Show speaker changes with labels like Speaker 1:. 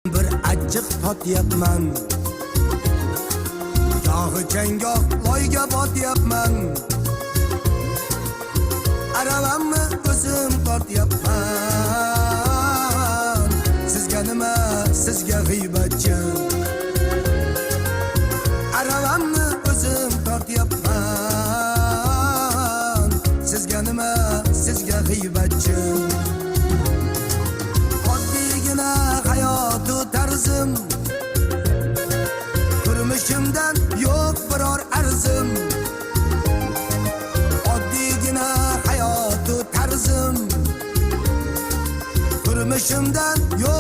Speaker 1: bir achchiq totyapman. Gohi changoq loyga botyapman. Aravamni o'zim tortyapman. Sizga nima, sizga g'iybatchi. Aravamni o'zim tortyapman. Sizga nima, sizga g'iybatchi. Oddiygina hayotu tarzim, turmushimdan yo'q biror arzim. Oddiygina hayotu tarzim, turmushimdan yo'q